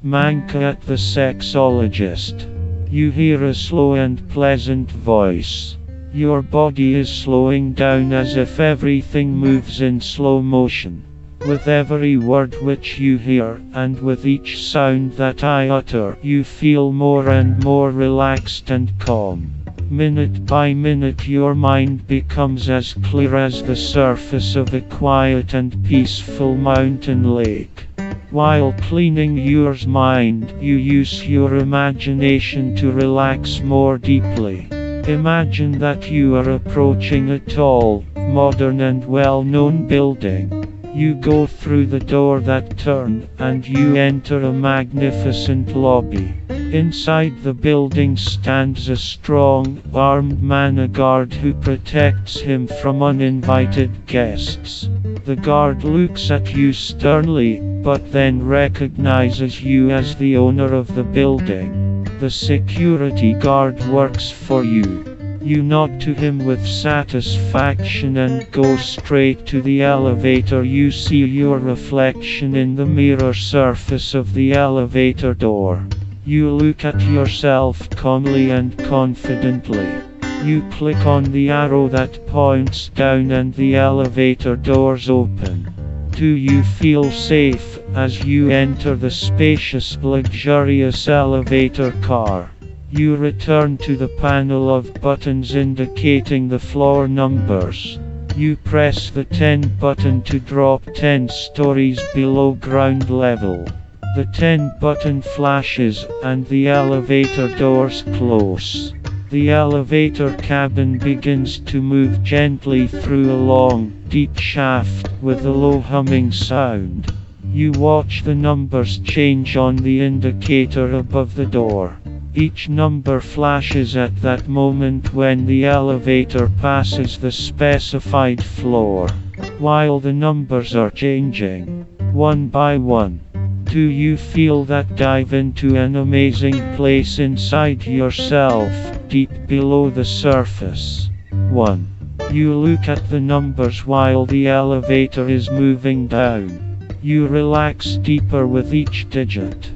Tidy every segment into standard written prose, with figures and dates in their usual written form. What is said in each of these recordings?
Manka at the sexologist. You hear a slow and pleasant voice. Your body is slowing down as if everything moves in slow motion. With every word which you hear, and with each sound that I utter, you feel more and more relaxed and calm. Minute by minute your mind becomes as clear as the surface of a quiet and peaceful mountain lake. While cleaning your mind, you use your imagination to relax more deeply. Imagine that you are approaching a tall, modern and well-known building. You go through the door that turns, and you enter a magnificent lobby. Inside the building stands a strong, armed man, a guard who protects him from uninvited guests. The guard looks at you sternly, but then recognizes you as the owner of the building. The security guard works for you. You nod to him with satisfaction and go straight to the elevator. You see your reflection in the mirror surface of the elevator door. You look at yourself calmly and confidently. You click on the arrow that points down and the elevator doors open. Do you feel safe as you enter the spacious, luxurious elevator car? You return to the panel of buttons indicating the floor numbers. You press the 10 button to drop 10 stories below ground level. The 10 button flashes, and the elevator doors close. The elevator cabin begins to move gently through a long, deep shaft with a low humming sound. You watch the numbers change on the indicator above the door. Each number flashes at that moment when the elevator passes the specified floor. While the numbers are changing, one by one, do you feel that dive into an amazing place inside yourself, deep below the surface? 1. You look at the numbers while the elevator is moving down. You relax deeper with each digit.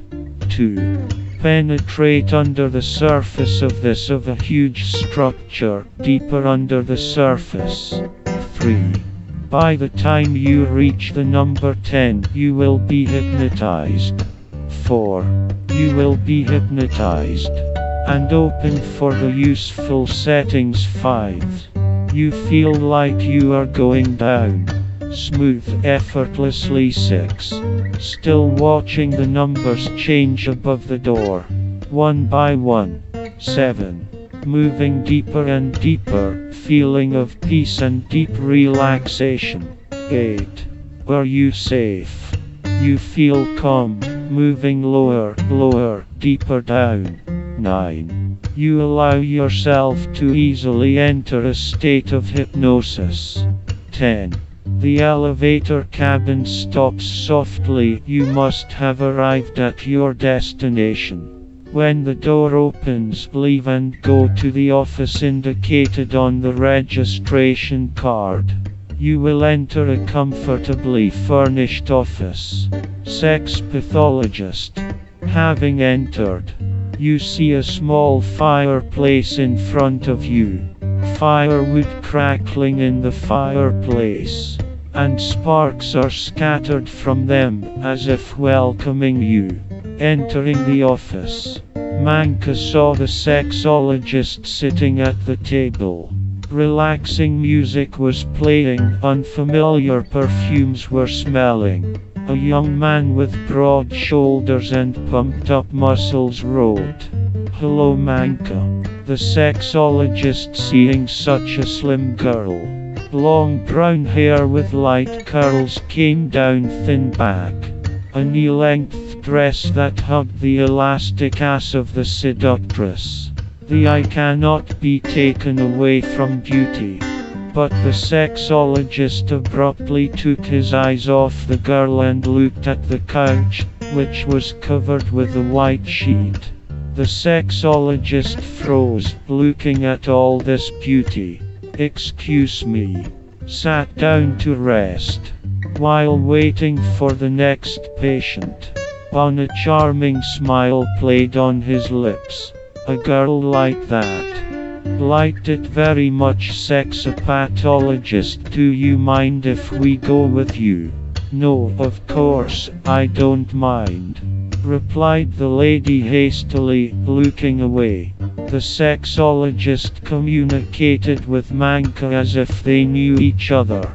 2. Penetrate under the surface of a huge structure, deeper under the surface. 3. By the time you reach the number 10, you will be hypnotized. 4. You will be hypnotized and open for the useful settings. 5. You feel like you are going down, smooth, effortlessly. 6. Still watching the numbers change above the door, one by one. 7. Moving deeper and deeper, feeling of peace and deep relaxation. 8. Are you safe? You feel calm, moving lower, lower, deeper down. 9. You allow yourself to easily enter a state of hypnosis. 10. The elevator cabin stops softly. You must have arrived at your destination. When the door opens, leave and go to the office indicated on the registration card. You will enter a comfortably furnished office. Sex pathologist. Having entered, you see a small fireplace in front of you. Firewood crackling in the fireplace, and sparks are scattered from them, as if welcoming you. Entering the office, Manka saw the sexologist sitting at the table. Relaxing music was playing, unfamiliar perfumes were smelling. A young man with broad shoulders and pumped up muscles wrote, "Hello Manka." The sexologist, seeing such a slim girl, long brown hair with light curls came down thin back. A knee-length dress that hugged the elastic ass of the seductress. The eye cannot be taken away from beauty. But the sexologist abruptly took his eyes off the girl and looked at the couch, which was covered with a white sheet. The sexologist froze, looking at all this beauty. "Excuse me." Sat down to rest. While waiting for the next patient, On a charming smile played on his lips. A girl like that. Liked it very much. Sexopathologist, do you mind if we go with you? No, of course, I don't mind, replied the lady hastily, looking away. The sexologist communicated with Manka as if they knew each other.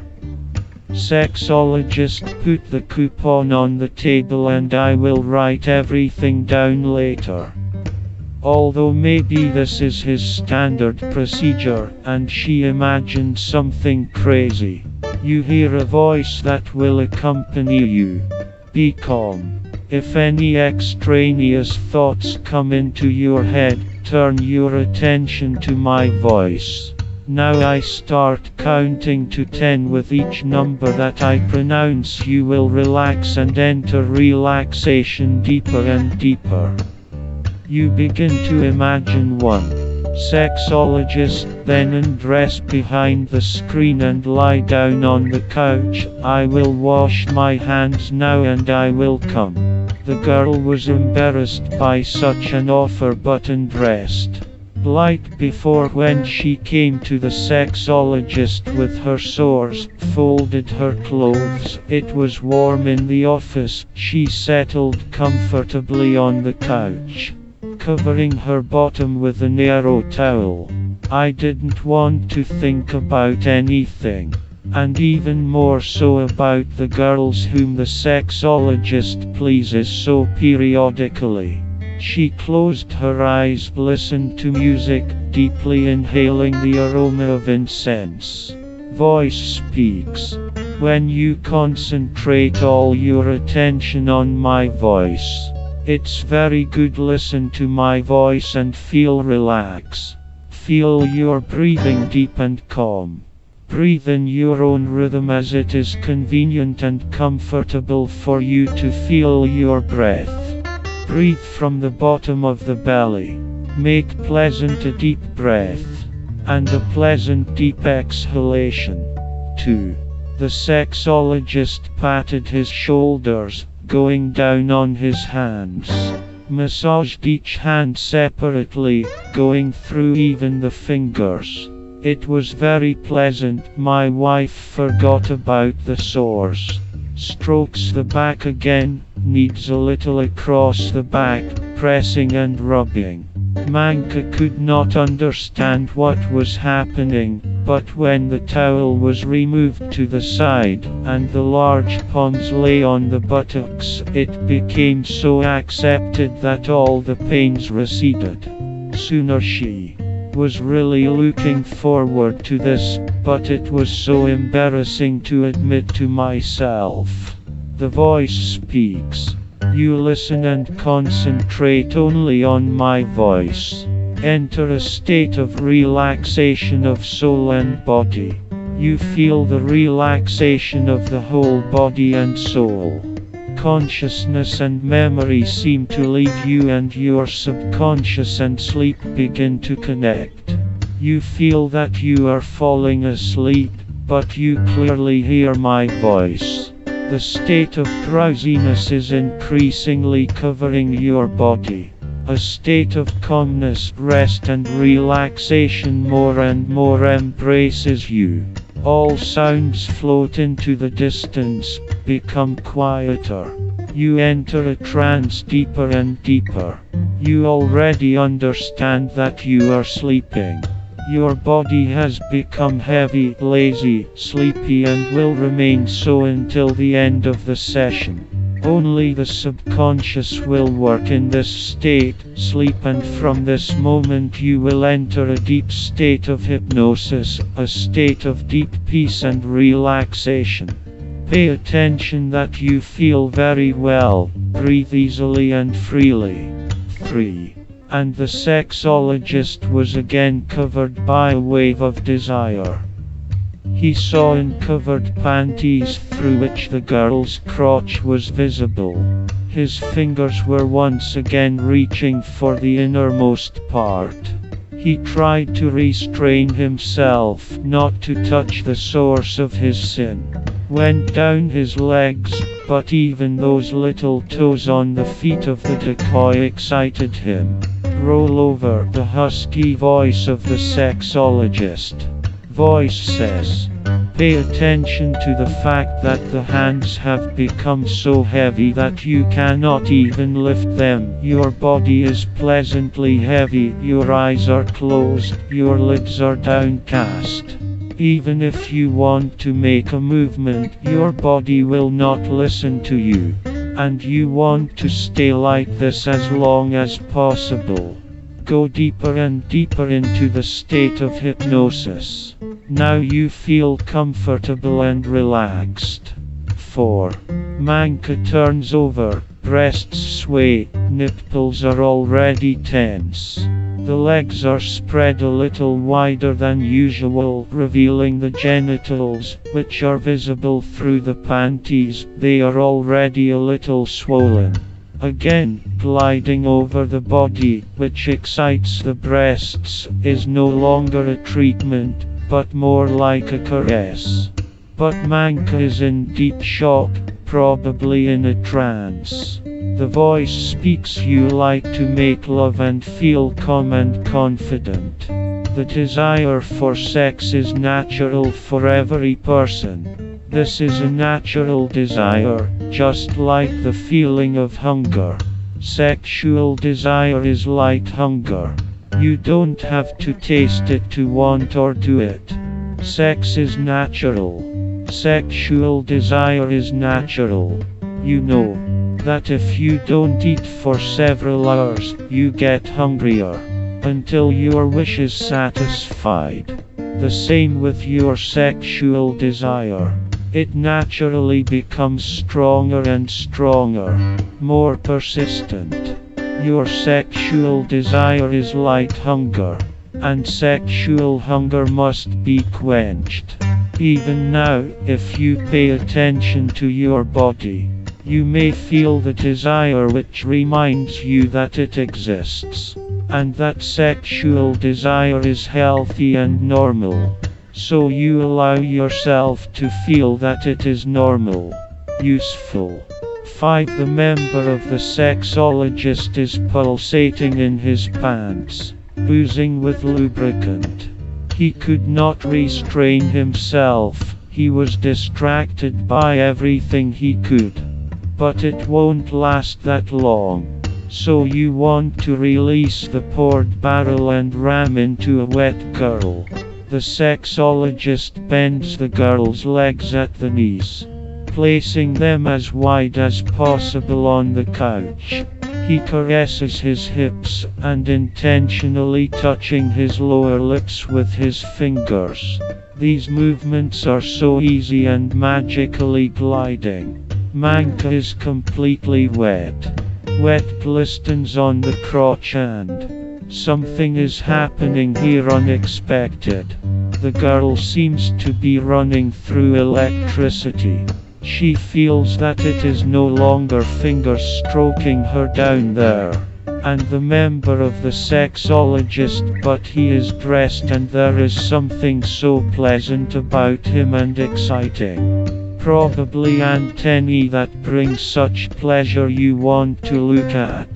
Sexologist, put the coupon on the table and I will write everything down later. Although maybe this is his standard procedure, and she imagined something crazy. You hear a voice that will accompany you. Be calm. If any extraneous thoughts come into your head, turn your attention to my voice. Now I start counting to 10. With each number that I pronounce you will relax and enter relaxation deeper and deeper. You begin to imagine 1. Sexologist, then undress behind the screen and lie down on the couch. I will wash my hands now and I will come. The girl was embarrassed by such an offer but undressed. Like before when she came to the sexologist with her sores, folded her clothes. It was warm in the office. She settled comfortably on the couch, covering her bottom with a narrow towel. I didn't want to think about anything, and even more so about the girls whom the sexologist pleases so periodically. She closed her eyes, listened to music, deeply inhaling the aroma of incense. Voice speaks. When you concentrate all your attention on my voice, it's very good. Listen to my voice and feel relax. Feel your breathing deep and calm. Breathe in your own rhythm as it is convenient and comfortable for you to feel your breath. Breathe from the bottom of the belly. Make pleasant a deep breath, and a pleasant deep exhalation. 2. The sexologist patted his shoulders, going down on his hands. Massaged each hand separately, going through even the fingers. It was very pleasant. My wife forgot about the sores. Strokes the back again, kneads a little across the back, pressing and rubbing. Manka could not understand what was happening, but when the towel was removed to the side, and the large palms lay on the buttocks, it became so accepted that all the pains receded. Sooner she was really looking forward to this, but it was so embarrassing to admit to myself. The voice speaks. You listen and concentrate only on my voice. Enter a state of relaxation of soul and body. You feel the relaxation of the whole body and soul. Consciousness and memory seem to leave you, and your subconscious and sleep begin to connect. You feel that you are falling asleep, but you clearly hear my voice. The state of drowsiness is increasingly covering your body. A state of calmness, rest and relaxation more and more embraces you. All sounds float into the distance, become quieter. You enter a trance deeper and deeper. You already understand that you are sleeping. Your body has become heavy, lazy, sleepy and will remain so until the end of the session. Only the subconscious will work in this state, sleep, and from this moment you will enter a deep state of hypnosis, a state of deep peace and relaxation. Pay attention that you feel very well, breathe easily and freely. 3. And the sexologist was again covered by a wave of desire. He saw uncovered panties through which the girl's crotch was visible. His fingers were once again reaching for the innermost part. He tried to restrain himself not to touch the source of his sin. went down his legs, but even those little toes on the feet of the decoy excited him. Roll over, the husky voice of the sexologist. Voice says, pay attention to the fact that the hands have become so heavy that you cannot even lift them. Your body is pleasantly heavy, your eyes are closed, your lids are downcast. Even if you want to make a movement, your body will not listen to you. And you want to stay like this as long as possible. Go deeper and deeper into the state of hypnosis. Now you feel comfortable and relaxed. 4. Manka turns over, breasts sway, nipples are already tense. The legs are spread a little wider than usual, revealing the genitals, which are visible through the panties. They are already a little swollen. Again, gliding over the body, which excites the breasts, is no longer a treatment, but more like a caress. But Manka is in deep shock, probably in a trance. The voice speaks you like to make love and feel calm and confident. The desire for sex is natural for every person. This is a natural desire, just like the feeling of hunger. Sexual desire is like hunger. You don't have to taste it to want or do it. Sex is natural. Sexual desire is natural. You know that if you don't eat for several hours, you get hungrier until your wish is satisfied. The same with your sexual desire. It naturally becomes stronger and stronger, more persistent. Your sexual desire is like hunger, and sexual hunger must be quenched. Even now, if you pay attention to your body, you may feel the desire which reminds you that it exists, and that sexual desire is healthy and normal. So you allow yourself to feel that it is normal. Useful. 5. The member of the sexologist is pulsating in his pants, oozing with lubricant. He could not restrain himself, he was distracted by everything he could. But it won't last that long. So you want to release the poured barrel and ram into a wet girl. The sexologist bends the girl's legs at the knees, placing them as wide as possible on the couch. He caresses his hips and intentionally touching his lower lips with his fingers. These movements are so easy and magically gliding. Manka is completely wet. Wet glistens on the crotch and something is happening here unexpected. The girl seems to be running through electricity. She feels that it is no longer fingers stroking her down there, and the member of the sexologist, but he is dressed and there is something so pleasant about him and exciting. Probably antennae that bring such pleasure you want to look at.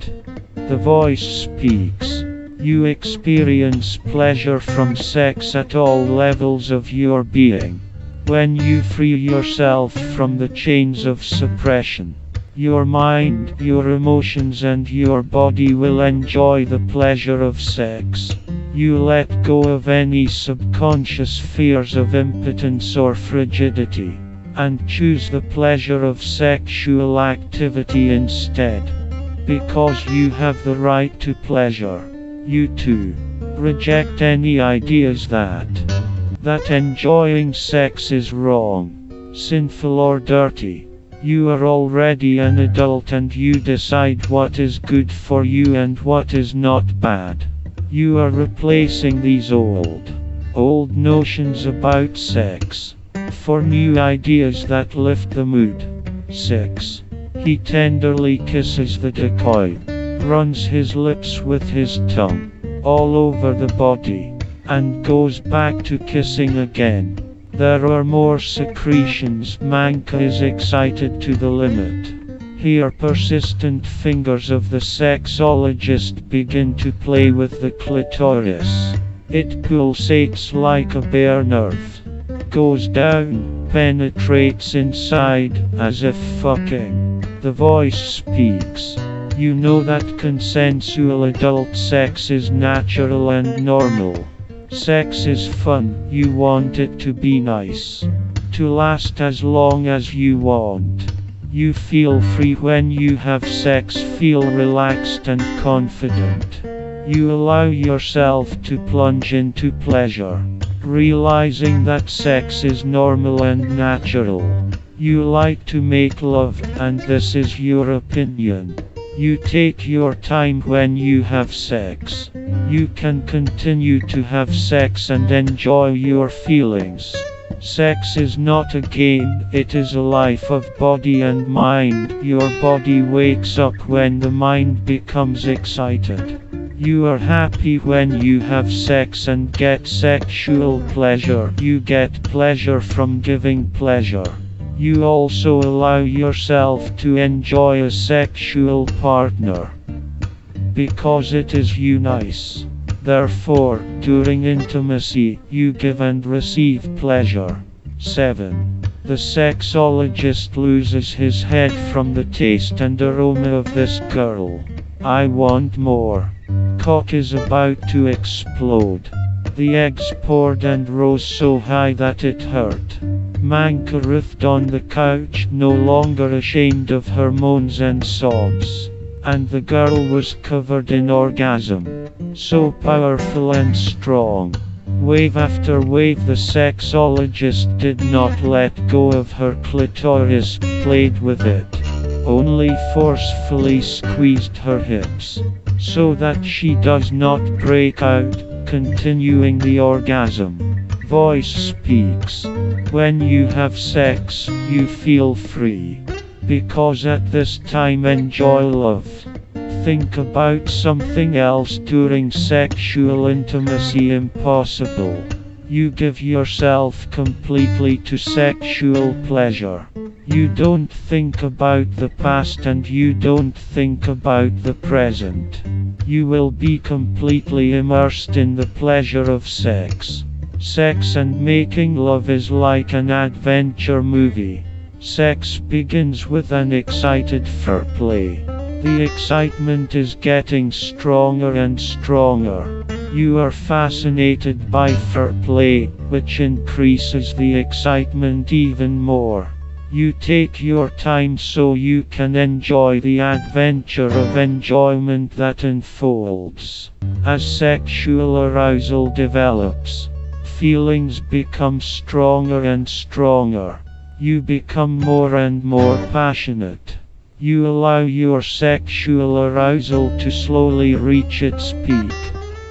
The voice speaks. You experience pleasure from sex at all levels of your being. When you free yourself from the chains of suppression, your mind, your emotions and your body will enjoy the pleasure of sex. You let go of any subconscious fears of impotence or frigidity, and choose the pleasure of sexual activity instead. Because you have the right to pleasure, you too reject any ideas that enjoying sex is wrong, sinful or dirty. You are already an adult and you decide what is good for you and what is not bad. You are replacing these old notions about sex for new ideas that lift the mood. 6. He tenderly kisses the decoy, runs his lips with his tongue all over the body, and goes back to kissing again. There are more secretions. Manka is excited to the limit. Here persistent fingers of the sexologist begin to play with the clitoris. It pulsates like a bare nerve. Goes down, penetrates inside, as if fucking. The voice speaks. You know that consensual adult sex is natural and normal. Sex is fun, you want it to be nice. To last as long as you want. You feel free when you have sex, feel relaxed and confident. You allow yourself to plunge into pleasure, realizing that sex is normal and natural. You like to make love, and this is your opinion. You take your time when you have sex. You can continue to have sex and enjoy your feelings. Sex is not a game, it is a life of body and mind. Your body wakes up when the mind becomes excited. You are happy when you have sex and get sexual pleasure. You get pleasure from giving pleasure. You also allow yourself to enjoy a sexual partner, because it is you nice. Therefore, during intimacy, you give and receive pleasure. 7. The sexologist loses his head from the taste and aroma of this girl. I want more. Cock is about to explode. The eggs poured and rose so high that it hurt. Manka writhed on the couch, no longer ashamed of her moans and sobs. And the girl was covered in orgasm. So powerful and strong. Wave after wave, the sexologist did not let go of her clitoris, played with it. Only forcefully squeezed her hips, so that she does not break out, continuing the orgasm. Voice speaks. When you have sex, you feel free. Because at this time enjoy love. Think about something else during sexual intimacy. Impossible. You give yourself completely to sexual pleasure. You don't think about the past and you don't think about the present. You will be completely immersed in the pleasure of sex. Sex and making love is like an adventure movie. Sex begins with an excited foreplay. The excitement is getting stronger and stronger. You are fascinated by foreplay, which increases the excitement even more. You take your time so you can enjoy the adventure of enjoyment that unfolds. As sexual arousal develops, feelings become stronger and stronger. You become more and more passionate. You allow your sexual arousal to slowly reach its peak.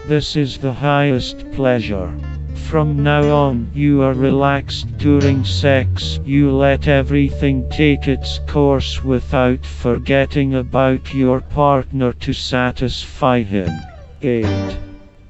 This is the highest pleasure. From now on, you are relaxed during sex. You let everything take its course without forgetting about your partner to satisfy him. 8.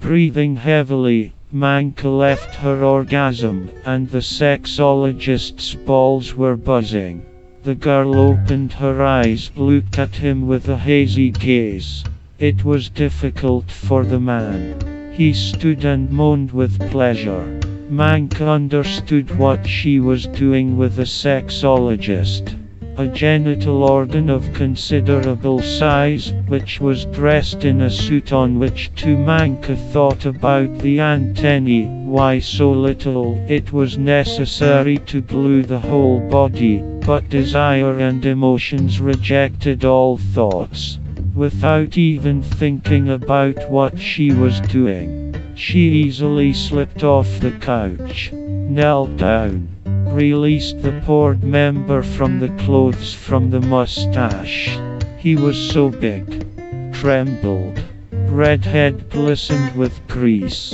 Breathing heavily, Manka left her orgasm, and the sexologist's balls were buzzing. The girl opened her eyes, looked at him with a hazy gaze. It was difficult for the man. He stood and moaned with pleasure. Manka understood what she was doing with the sexologist. A genital organ of considerable size, which was dressed in a suit on which Manka thought about the antennae. Why so little? It was necessary to glue the whole body, but desire and emotions rejected all thoughts. Without even thinking about what she was doing, she easily slipped off the couch, knelt down, released the poured member from the clothes from the mustache. He was so big. Trembled. Red head glistened with grease.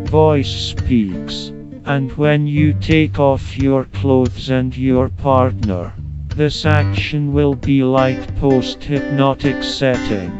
Voice speaks. And when you take off your clothes and your partner, this action will be like post-hypnotic setting.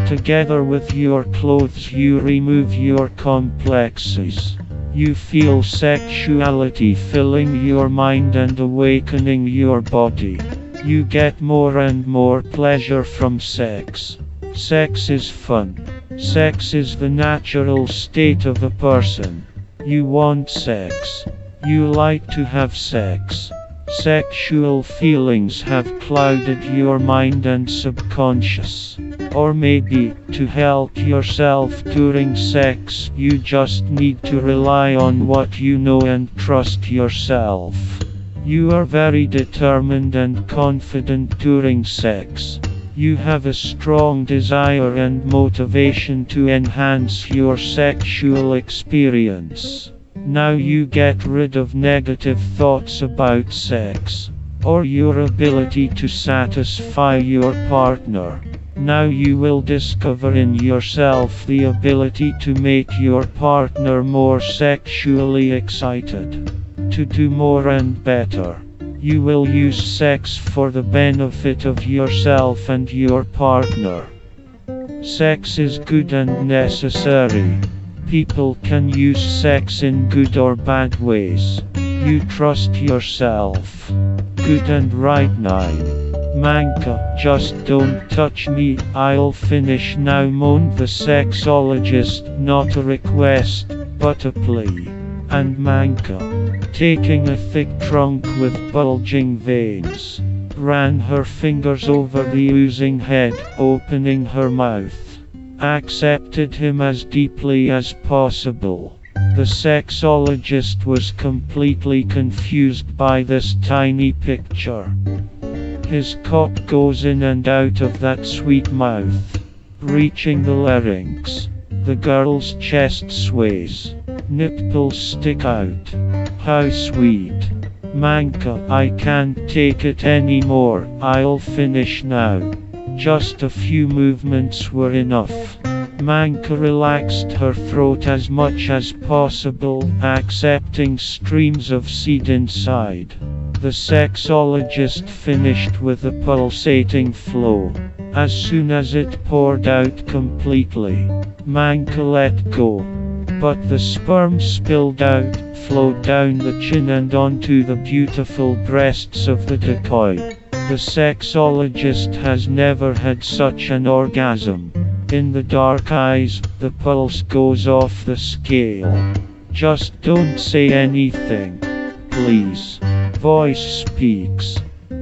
Together with your clothes you remove your complexes. You feel sexuality filling your mind and awakening your body. You get more and more pleasure from sex. Sex is fun. Sex is the natural state of a person. You want sex. You like to have sex. Sexual feelings have clouded your mind and subconscious. Or maybe, to help yourself during sex, you just need to rely on what you know and trust yourself. You are very determined and confident during sex. You have a strong desire and motivation to enhance your sexual experience. Now you get rid of negative thoughts about sex, or your ability to satisfy your partner. Now you will discover in yourself the ability to make your partner more sexually excited. To do more and better. You will use sex for the benefit of yourself and your partner. Sex is good and necessary. People can use sex in good or bad ways. You trust yourself. Good and right now. Manka, just don't touch me, I'll finish now, moaned the sexologist, not a request, but a plea. And Manka, taking a thick trunk with bulging veins, ran her fingers over the oozing head, opening her mouth. Accepted him as deeply as possible. The sexologist was completely confused by this tiny picture. His cock goes in and out of that sweet mouth, reaching the larynx. The girl's chest sways. Nipples stick out. How sweet. Manka, I can't take it anymore, I'll finish now. Just a few movements were enough. Manka relaxed her throat as much as possible, accepting streams of seed inside. The sexologist finished with a pulsating flow. As soon as it poured out completely, Manka let go. But the sperm spilled out, flowed down the chin and onto the beautiful breasts of the decoy. The sexologist has never had such an orgasm. In the dark eyes, the pulse goes off the scale. Just don't say anything, please. Voice speaks.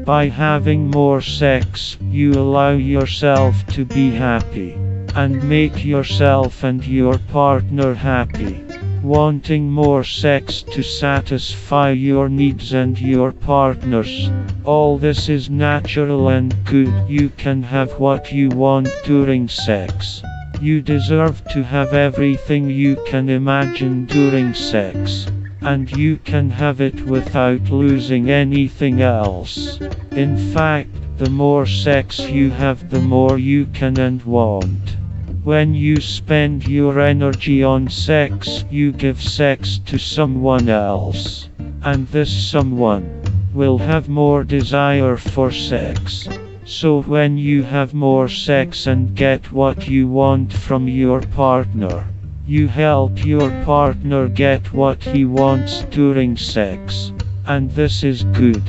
By having more sex, you allow yourself to be happy, and make yourself and your partner happy. Wanting more sex to satisfy your needs and your partner's. All this is natural and good. You can have what you want during sex. You deserve to have everything you can imagine during sex. And you can have it without losing anything else. In fact, the more sex you have, the more you can and want. When you spend your energy on sex, you give sex to someone else. And this someone will have more desire for sex. So when you have more sex and get what you want from your partner, you help your partner get what he wants during sex. And this is good.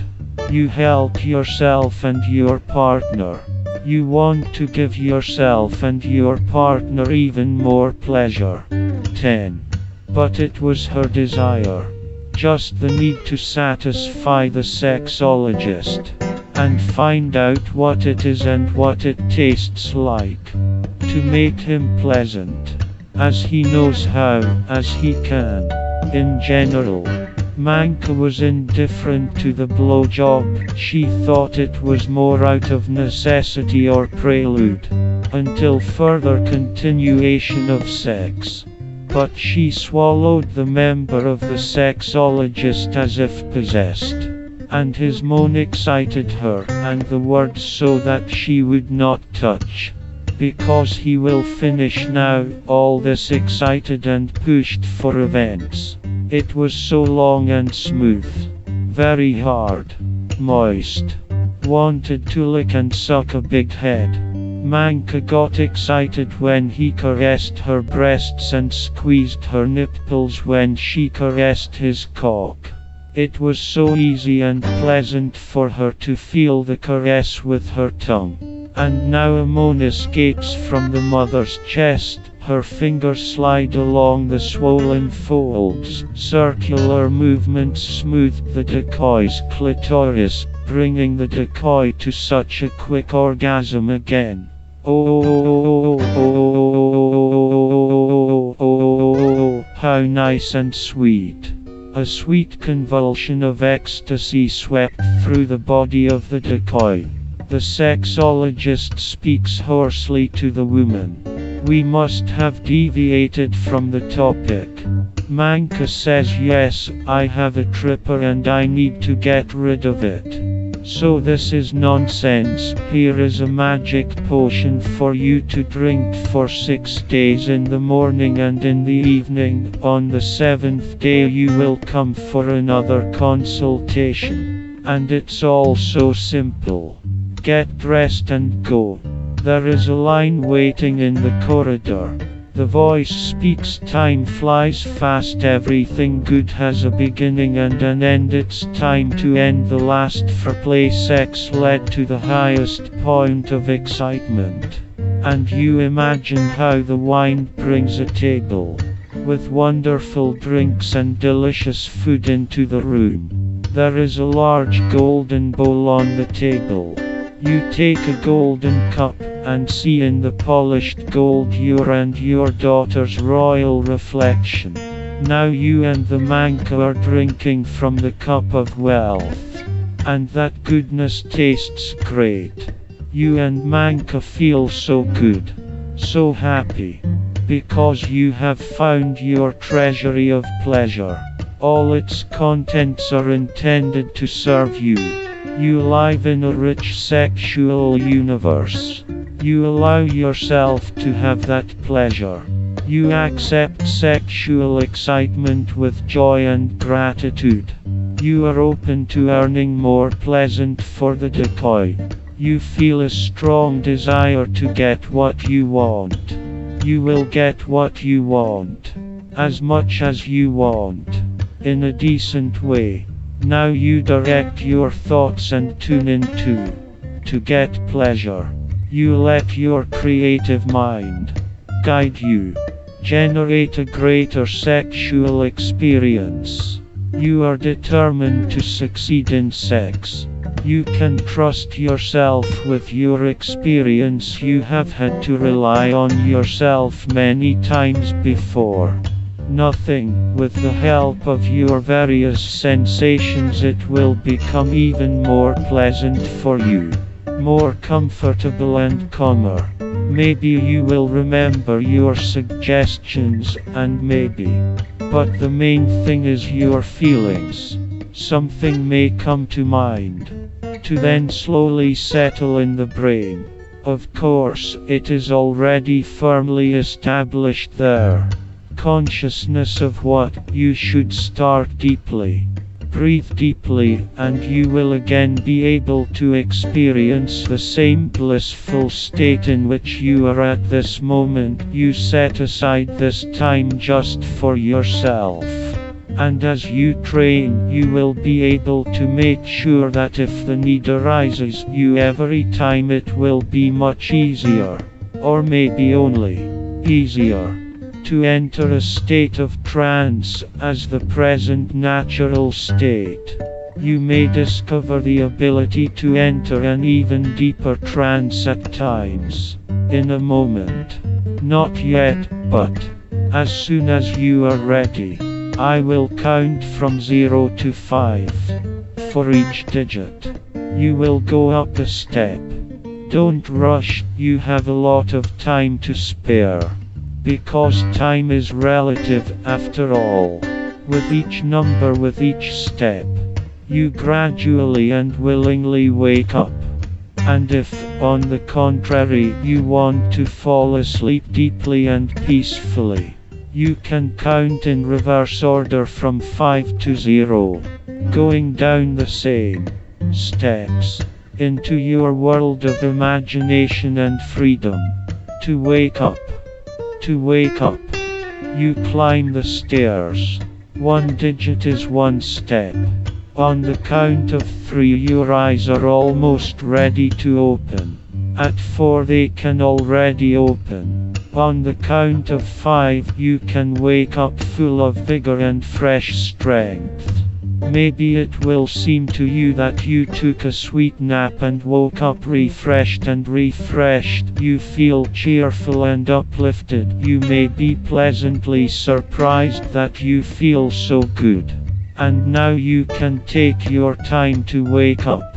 You help yourself and your partner. You want to give yourself and your partner even more pleasure. 10. But it was her desire. Just the need to satisfy the sexologist. And find out what it is and what it tastes like. To make him pleasant. As he knows how, as he can. In general, Manka was indifferent to the blowjob. She thought it was more out of necessity or prelude, until further continuation of sex. But she swallowed the member of the sexologist as if possessed. And his moan excited her, and the words so that she would not touch. Because he will finish now, all this excited and pushed for events. It was so long and smooth. Very hard. Moist. Wanted to lick and suck a big head. Manka got excited when he caressed her breasts and squeezed her nipples when she caressed his cock. It was so easy and pleasant for her to feel the caress with her tongue. And now a moan escapes from the mother's chest. Her fingers slide along the swollen folds. Circular movements smooth the decoy's clitoris, bringing the decoy to such a quick orgasm again. Oh, how nice and sweet. A sweet convulsion of ecstasy swept through the body of the decoy. The sexologist speaks hoarsely to the woman. We must have deviated from the topic. Manka says, yes, I have a tripper and I need to get rid of it. So this is nonsense. Here is a magic potion for you to drink for 6 days in the morning and in the evening. On the 7th day you will come for another consultation. And it's all so simple. Get dressed and go. There is a line waiting in the corridor. The voice speaks, time flies fast, everything good has a beginning and an end. It's time to end the last foreplay. Sex led to the highest point of excitement. And you imagine how the wine brings a table with wonderful drinks and delicious food into the room. There is a large golden bowl on the table. You take a golden cup and see in the polished gold your and your daughter's royal reflection. Now you and the Manka are drinking from the cup of wealth. And that goodness tastes great. You and Manka feel so good, so happy. Because you have found your treasury of pleasure. All its contents are intended to serve you. You live in a rich sexual universe. You allow yourself to have that pleasure. You accept sexual excitement with joy and gratitude. You are open to earning more pleasant for the decoy. You feel a strong desire to get what you want. You will get what you want. As much as you want. In a decent way. Now you direct your thoughts and tune into to get pleasure. You let your creative mind guide you. Generate a greater sexual experience. You are determined to succeed in sex. You can trust yourself with your experience. You have had to rely on yourself many times before. Nothing, with the help of your various sensations, it will become even more pleasant for you. More comfortable and calmer. Maybe you will remember your suggestions, and maybe. But the main thing is your feelings. Something may come to mind. To then slowly settle in the brain. Of course, it is already firmly established there. Consciousness of what you should start deeply. Breathe deeply, and you will again be able to experience the same blissful state in which you are at this moment. You set aside this time just for yourself. And as you train, you will be able to make sure that if the need arises you every time, it will be much easier. Or maybe only easier. To enter a state of trance as the present natural state. You may discover the ability to enter an even deeper trance at times. In a moment. Not yet, but as soon as you are ready, I will count from 0 to 5. For each digit, you will go up a step. Don't rush, you have a lot of time to spare. Because time is relative after all. With each number, with each step, you gradually and willingly wake up. And if, on the contrary, you want to fall asleep deeply and peacefully, you can count in reverse order from 5 to 0, going down the same steps. into your world of imagination and freedom. To wake up. To wake up. You climb the stairs. One digit is one step. On the count of 3 your eyes are almost ready to open. At 4 they can already open. On the count of 5 you can wake up full of vigor and fresh strength. Maybe it will seem to you that you took a sweet nap and woke up refreshed. You feel cheerful and uplifted. You may be pleasantly surprised that you feel so good. And now you can take your time to wake up.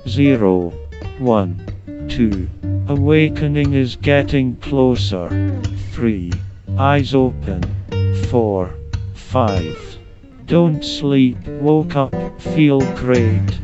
0, 1, 2. Awakening is getting closer. 3. Eyes open. 4, 5. Don't sleep. Woke up. Feel great.